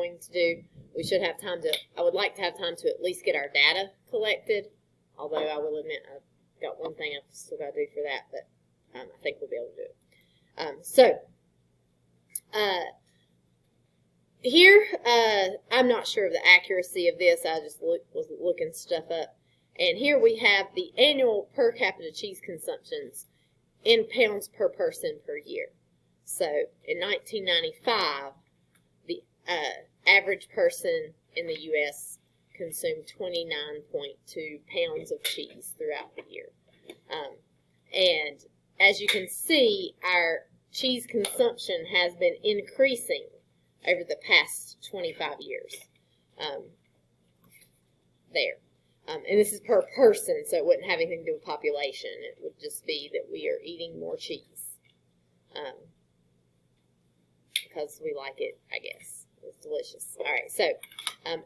going to do. We should have time to, I would like to have time to at least get our data collected, although I will admit I've got one thing I've still got to do for that, but I think we'll be able to do it. Here, I'm not sure of the accuracy of this. I just was looking stuff up. And here we have the annual per capita cheese consumptions in pounds per person per year. So in 1995, the average person in the U.S. consumed 29.2 pounds of cheese throughout the year. And as you can see, our cheese consumption has been increasing over the past 25 years. And this is per person, so it wouldn't have anything to do with population. It would just be that we are eating more cheese. Because we like it, I guess. It's delicious. All right, so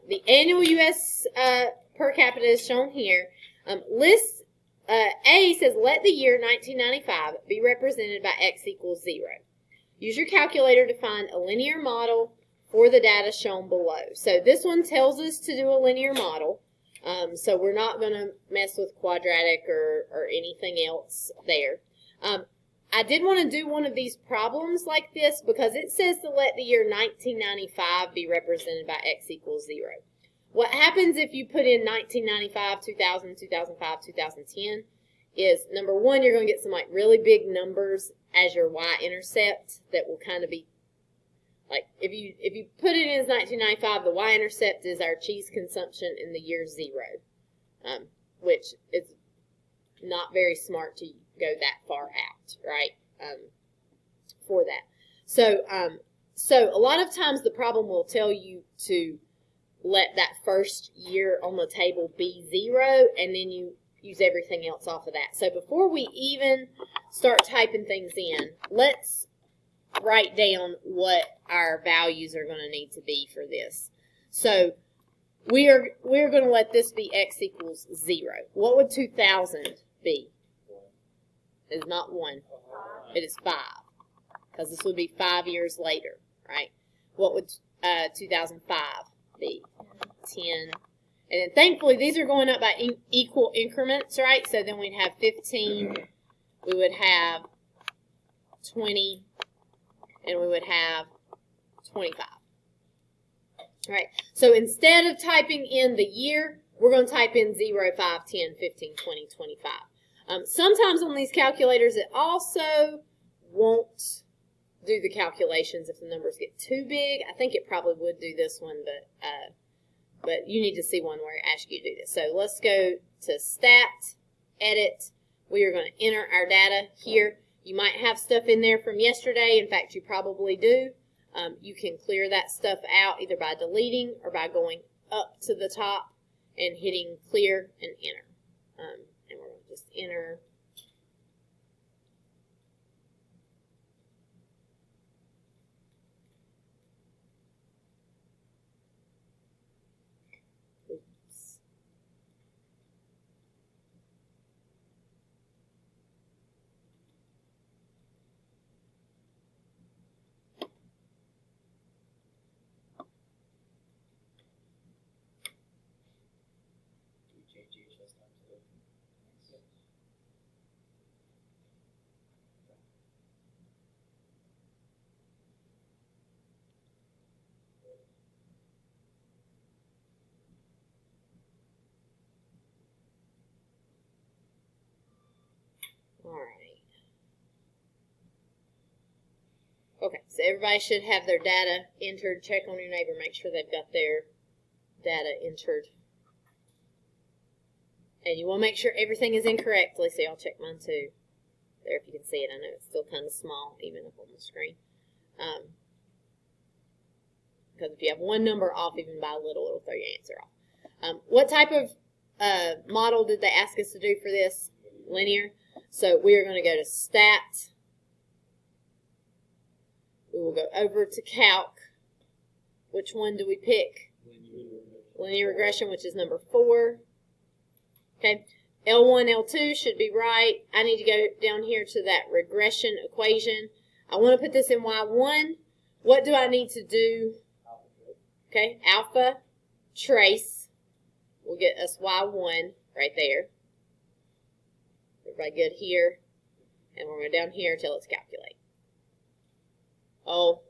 the annual U.S. Per capita is shown here. List A says, let the year 1995 be represented by x equals 0. Use your calculator to find a linear model for the data shown below. So this one tells us to do a linear model. So we're not going to mess with quadratic or anything else there. I did want to do one of these problems like this because it says to let the year 1995 be represented by x equals 0. What happens if you put in 1995, 2000, 2005, 2010 is, number one, you're going to get some like really big numbers as your y-intercept that will kind of be like, if you put it in as 1995, the y-intercept is our cheese consumption in the year 0, which is not very smart to go that far out, right, for that. So a lot of times the problem will tell you to let that first year on the table be 0, and then you use everything else off of that. So before we even start typing things in, let's write down what our values are going to need to be for this. So we're going to let this be x equals 0. What would 2000 be? It's not 1. It is 5, because this would be 5 years later, right? What would 2005 be? 10. And then thankfully these are going up by equal increments, right? So then we'd have 15, we would have 20, and we would have 25. All right, so instead of typing in the year, we're going to type in 0, 5, 10, 15, 20, 25. Sometimes on these calculators it also won't do the calculations if the numbers get too big. I think it probably would do this one, but you need to see one where it asks you to do this. So let's go to Stat, Edit. We are going to enter our data here. You might have stuff in there from yesterday. In fact, you probably do. You can clear that stuff out either by deleting or by going up to the top and hitting Clear and Enter. And we're going to just enter. Oops. All right. Okay, so everybody should have their data entered. Check on your neighbor, make sure they've got their data entered. And you want to make sure everything is in correctly, so I'll check mine too. There, if you can see it. I know it's still kind of small, even up on the screen. Because if you have one number off, even by a little, it'll throw your answer off. What type of model did they ask us to do for this? Linear. So we are going to go to Stat. We will go over to Calc. Which one do we pick? Linear regression, which is number 4. Okay. L1, L2 should be right. I need to go down here to that regression equation. I want to put this in Y1. What do I need to do? Okay, alpha trace will get us y1 right there. Everybody good here? And we're going to go down here till it's calculate. Oh,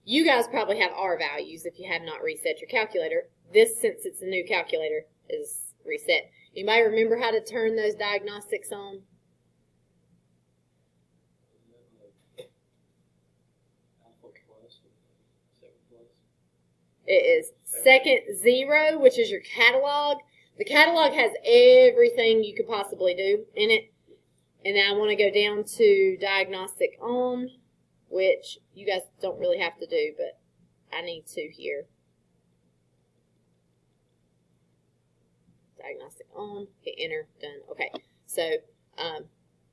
you guys probably have R values if you have not reset your calculator. This, since it's a new calculator, is reset. Anybody remember how to turn those diagnostics on? It is second 0, which is your catalog. The catalog has everything you could possibly do in it. And then I want to go down to diagnostic on, which you guys don't really have to do, but I need to here. Diagnostic on, hit enter, done. Okay, so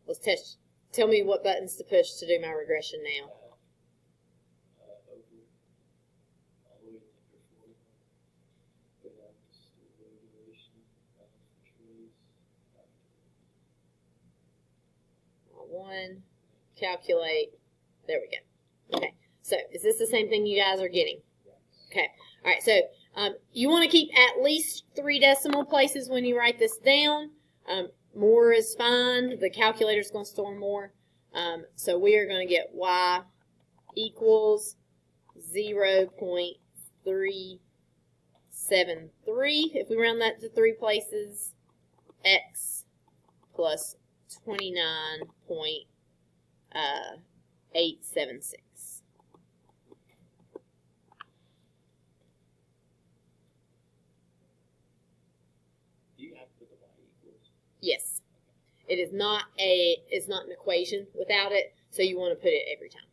let's test. Tell me what buttons to push to do my regression now. One, calculate. There we go. Okay, so is this the same thing you guys are getting? Okay, all right, so you want to keep at least 3 decimal places when you write this down. More is fine. The calculator's going to store more. So we are going to get y equals 0.373. If we round that to 3 places, x plus 29.876. Do you have to put the y equals? Yes. It's not an equation without it, so you want to put it every time.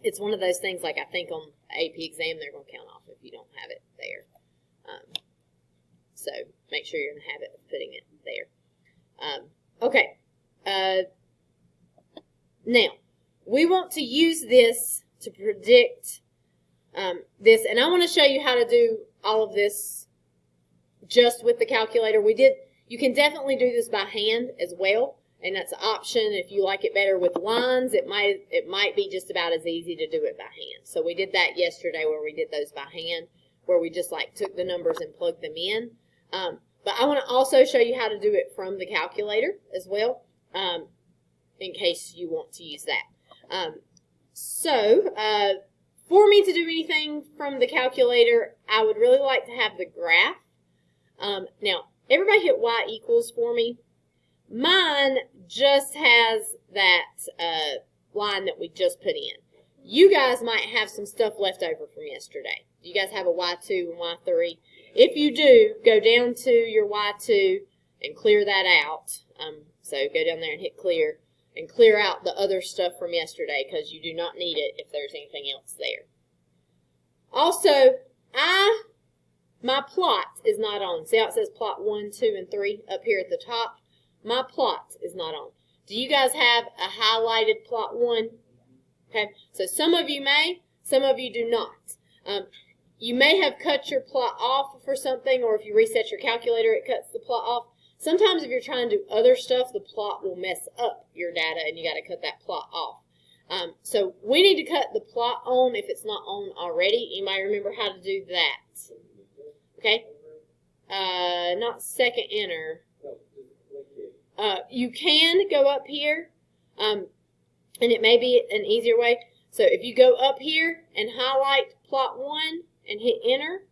It's one of those things, like I think on AP exam they're going to count off if you don't have it there. So make sure you're in the habit of putting it there. Okay. Now, we want to use this to predict this, and I want to show you how to do all of this just with the calculator. You can definitely do this by hand as well, and that's an option. If you like it better with lines, it might be just about as easy to do it by hand. So we did that yesterday where we did those by hand, where we just like took the numbers and plugged them in. But I want to also show you how to do it from the calculator as well, in case you want to use that. For me to do anything from the calculator, I would really like to have the graph. Now, everybody hit y equals for me. Mine just has that line that we just put in. You guys might have some stuff left over from yesterday. Do you guys have a y2 and y3? If you do, go down to your y2 and clear that out. So go down there and hit clear and clear out the other stuff from yesterday because you do not need it if there's anything else there. Also, my plot is not on. See how it says plot 1, 2, and 3 up here at the top? My plot is not on. Do you guys have a highlighted plot 1? Okay, so some of you may, some of you do not. You may have cut your plot off for something, or if you reset your calculator, it cuts the plot off. Sometimes if you're trying to do other stuff, the plot will mess up your data, and you got to cut that plot off. So we need to cut the plot on if it's not on already. Anybody remember how to do that? Okay. Not second enter. You can go up here, and it may be an easier way. So if you go up here and highlight plot 1 and hit enter,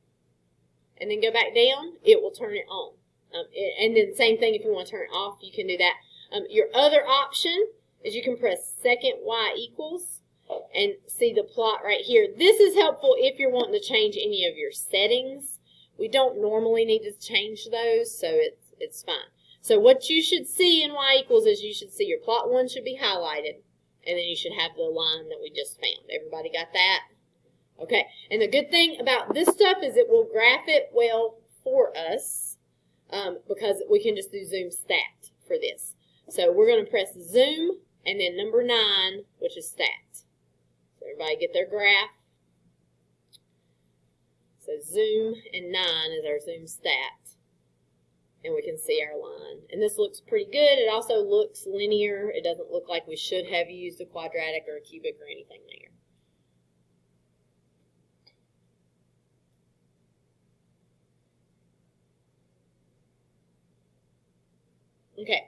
and then go back down, it will turn it on. And then same thing if you want to turn it off, you can do that. Your other option is you can press second y equals and see the plot right here. This is helpful if you're wanting to change any of your settings. We don't normally need to change those, so it's fine. So what you should see in y equals is you should see your plot 1 should be highlighted, and then you should have the line that we just found. Everybody got that? Okay, and the good thing about this stuff is it will graph it well for us because we can just do zoom stat for this. So we're going to press zoom and then number 9, which is stat. So everybody get their graph. So zoom and 9 is our zoom stat. And we can see our line. And this looks pretty good. It also looks linear. It doesn't look like we should have used a quadratic or a cubic or anything there. Okay.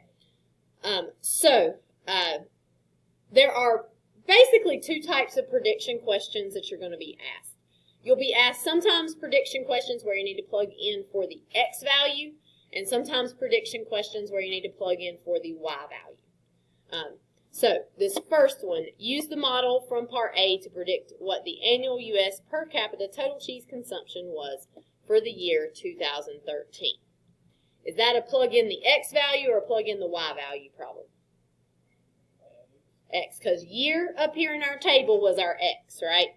There are basically two types of prediction questions that you're going to be asked. You'll be asked sometimes prediction questions where you need to plug in for the X value, and sometimes prediction questions where you need to plug in for the Y value. So this first one, use the model from Part A to predict what the annual U.S. per capita total cheese consumption was for the year 2013. Is that a plug in the X value or a plug in the Y value problem? X, because year up here in our table was our X, right?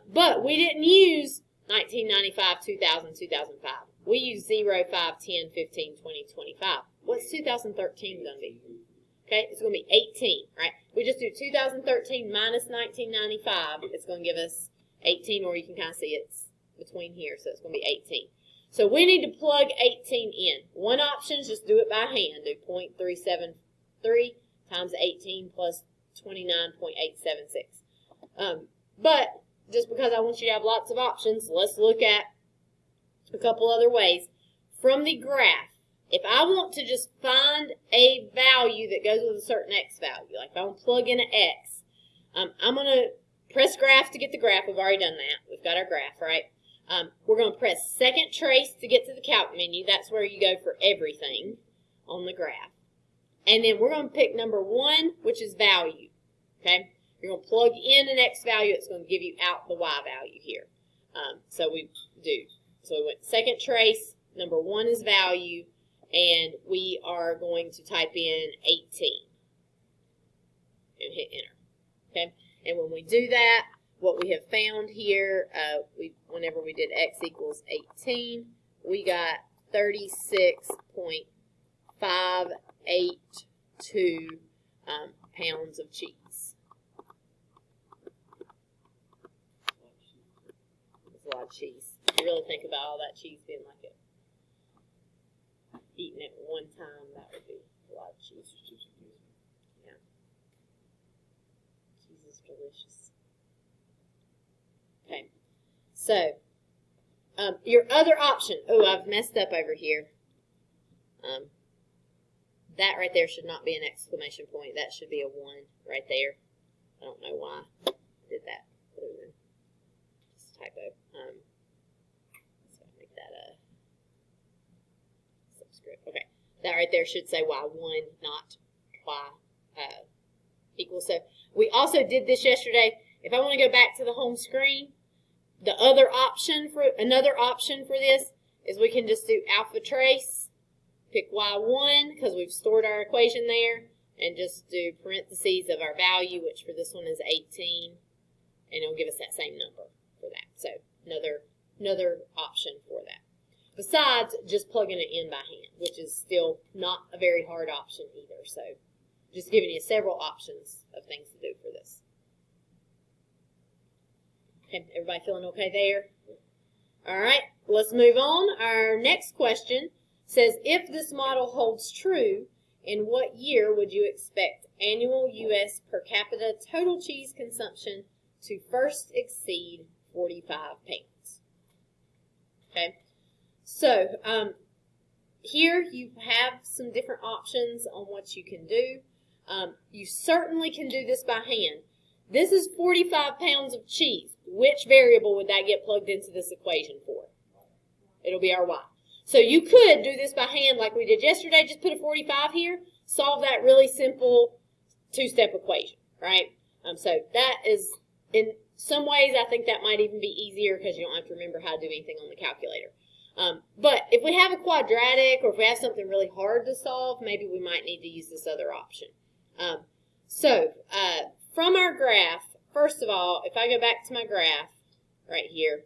But we didn't use 1995, 2000, 2005. We used 0, 5, 10, 15, 20, 25. What's 2013 going to be? Okay, it's going to be 18, right? We just do 2013 minus 1995. It's going to give us 18, or you can kind of see it's between here, so it's going to be 18. So we need to plug 18 in. One option is just do it by hand. Do 0.373 times 18 plus 29.876. But just because I want you to have lots of options, let's look at a couple other ways. From the graph, if I want to just find a value that goes with a certain X value, like if I want to plug in an X, I'm going to press graph to get the graph. We've already done that. We've got our graph, right? We're going to press second trace to get to the calc menu. That's where you go for everything on the graph. And then we're going to pick number 1, which is value. Okay? You're going to plug in an X value. It's going to give you out the Y value here. So we went second trace. Number 1 is value. And we are going to type in 18 and hit enter. Okay? And when we do that, what we have found here, whenever we did X equals 18, we got 36.582 pounds of cheese. That's a lot of cheese. If you really think about all that cheese being like it, eating it one time, that would be a lot of cheese. Yeah. Cheese is delicious. Okay. So, your other option. Oh, I've messed up over here. That right there should not be an exclamation point. That should be a 1 right there. I don't know why I did that. Just a typo. So I'll make that a subscript. Okay. That right there should say Y1, not Y equals. So we also did this yesterday. If I want to go back to the home screen, another option for this is we can just do alpha trace, pick Y1 because we've stored our equation there, and just do parentheses of our value, which for this one is 18, and it'll give us that same number for that. So another option for that. Besides just plugging it in by hand, which is still not a very hard option either. So just giving you several options of things to do for this. Okay, everybody feeling okay there? All right, let's move on. Our next question says, if this model holds true, in what year would you expect annual U.S. per capita total cheese consumption to first exceed 45 pounds? Okay, so here you have some different options on what you can do. You certainly can do this by hand. This is 45 pounds of cheese. Which variable would that get plugged into this equation for? It'll be our Y. So you could do this by hand like we did yesterday. Just put a 45 here. Solve that really simple two-step equation, right? So that is, in some ways, I think that might even be easier because you don't have to remember how to do anything on the calculator. But if we have a quadratic or if we have something really hard to solve, maybe we might need to use this other option. From our graph, first of all, if I go back to my graph right here,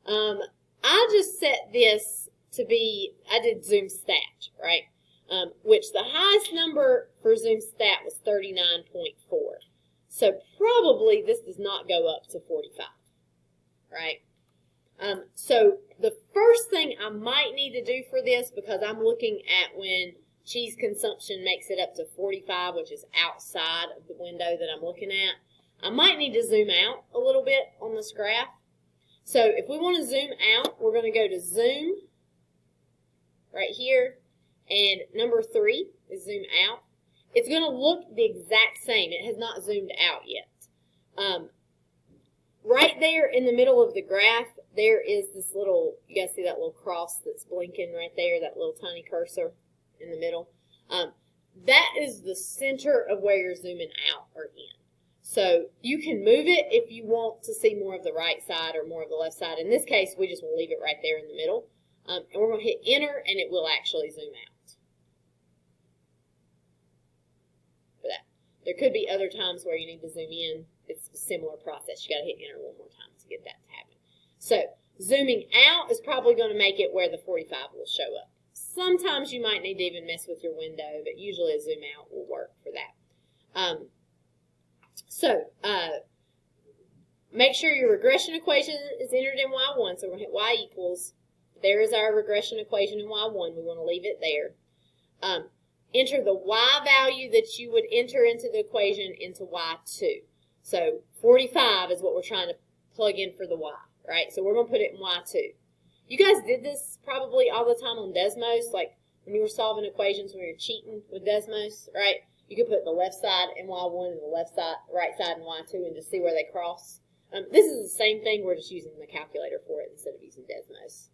I just set this to be, I did zoom stat, right? Which the highest number for zoom stat was 39.4. So probably this does not go up to 45, right? So the first thing I might need to do for this, because I'm looking at when cheese consumption makes it up to 45, which is outside of the window that I'm looking at, I might need to zoom out a little bit on this graph. So if we want to zoom out, we're going to go to zoom right here, And number 3 is zoom out. It's going to look the exact same. It has not zoomed out yet. Right there in the middle of the graph, there is this little, you guys see that little cross that's blinking right there, that little tiny cursor in the middle? That is the center of where you're zooming out or in. So you can move it if you want to see more of the right side or more of the left side. In this case, we just want to leave it right there in the middle. And we're going to hit enter, and it will actually zoom out. For that. There could be other times where you need to zoom in. It's a similar process. You got to hit enter one more time to get that to happen. So zooming out is probably going to make it where the 45 will show up. Sometimes you might need to even mess with your window, but usually a zoom out will work for that. Make sure your regression equation is entered in Y1. So we're going to hit Y equals. There is our regression equation in Y1. We want to leave it there. Enter the Y value that you would enter into the equation into Y2. So 45 is what we're trying to plug in for the Y, right? So we're going to put it in Y2. You guys did this probably all the time on Desmos, like when you were solving equations when you're cheating with Desmos, right? You could put the left side in Y1 and the right side in Y2 and just see where they cross. This is the same thing. We're just using the calculator for it instead of using Desmos.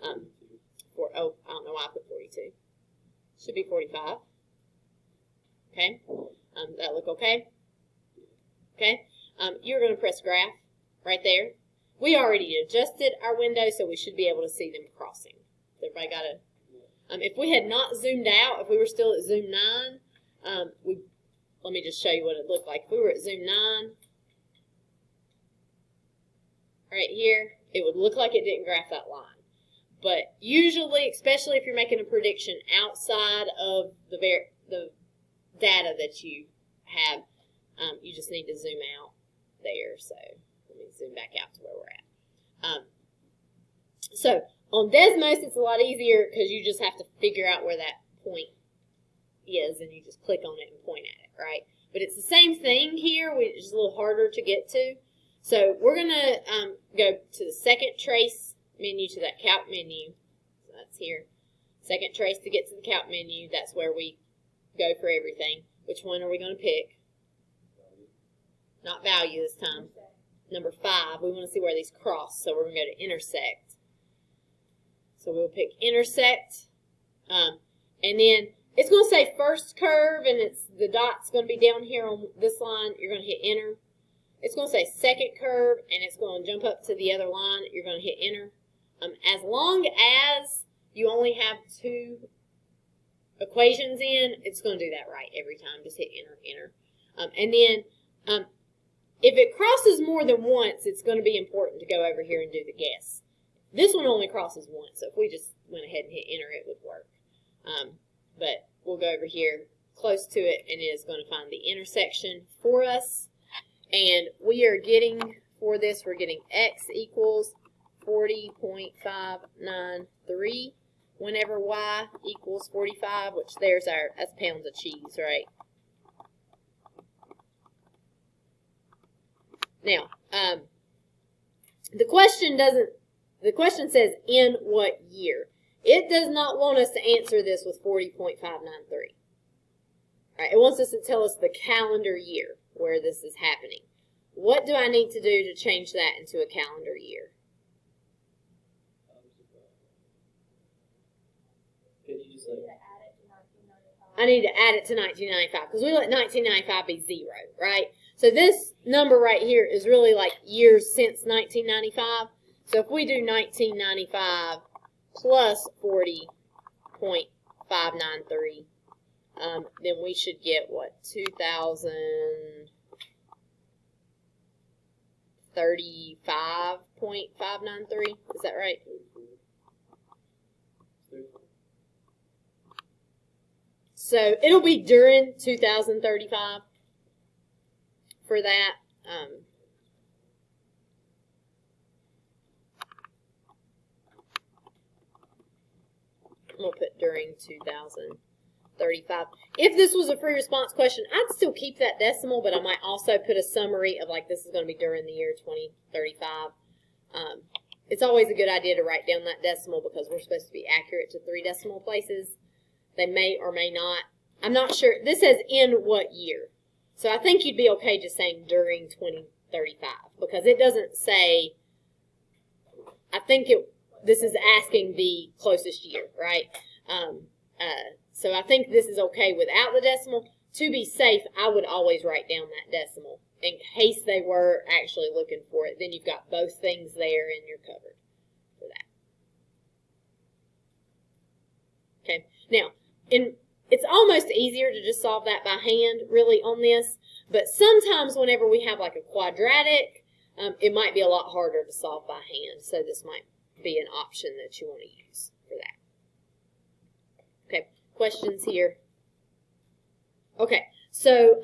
I don't know why I put 42. Should be 45. Okay. Does that look okay? Okay. You're going to press graph right there. We already adjusted our window, so we should be able to see them crossing. Everybody got it? If we had not zoomed out, if we were still at zoom 9, let me just show you what it looked like. If we were at zoom 9, right here, it would look like it didn't graph that line. But usually, especially if you're making a prediction outside of the data that you have, you just need to zoom out there. So let me zoom back out to where we're at. So on Desmos, it's a lot easier because you just have to figure out where that point is, and you just click on it and point at it, right? But it's the same thing here, which is a little harder to get to. So we're going to go to the second trace menu, to that calc menu. So that's here. Second trace to get to the calc menu. That's where we go for everything. Which one are we going to pick? Not value this time. Number 5. We want to see where these cross. So we're going to go to intersect. So we'll pick intersect. And then it's going to say first curve, and the dot's going to be down here on this line. You're going to hit enter. It's going to say second curve, and it's going to jump up to the other line. You're going to hit enter. As long as you only have 2 equations in, it's going to do that right every time. Just hit enter, enter. And then if it crosses more than once, it's going to be important to go over here and do the guess. This one only crosses once, so if we just went ahead and hit enter, it would work. But we'll go over here close to it, and it is going to find the intersection for us. And we are getting, for this, we're getting x equals 40.593 whenever y equals 45, which that's pounds of cheese, right? Now, the question says in what year. It does not want us to answer this with 40.593. Right, it wants us to tell us the calendar year where this is happening. What do I need to do to change that into a calendar year? I need to add it to 1995 because we let 1995 be 0, right? So this number right here is really like years since 1995. So if we do 1995 plus 40.593, then we should get, what, 2035.593? Is that right? So it'll be during 2035 for that. We'll put during 2035. If this was a free response question, I'd still keep that decimal, but I might also put a summary of like this is going to be during the year 2035. It's always a good idea to write down that decimal because we're supposed to be accurate to 3 decimal places. They may or may not. I'm not sure. This says in what year. So I think you'd be okay just saying during 2035 because it doesn't say, I think this is asking the closest year, right? So I think this is okay without the decimal. To be safe, I would always write down that decimal in case they were actually looking for it. Then you've got both things there and you're covered for that. Okay, now, it's almost easier to just solve that by hand, really, on this. But sometimes whenever we have like a quadratic, it might be a lot harder to solve by hand. So this might be an option that you want to use for that. Okay, questions here? Okay, so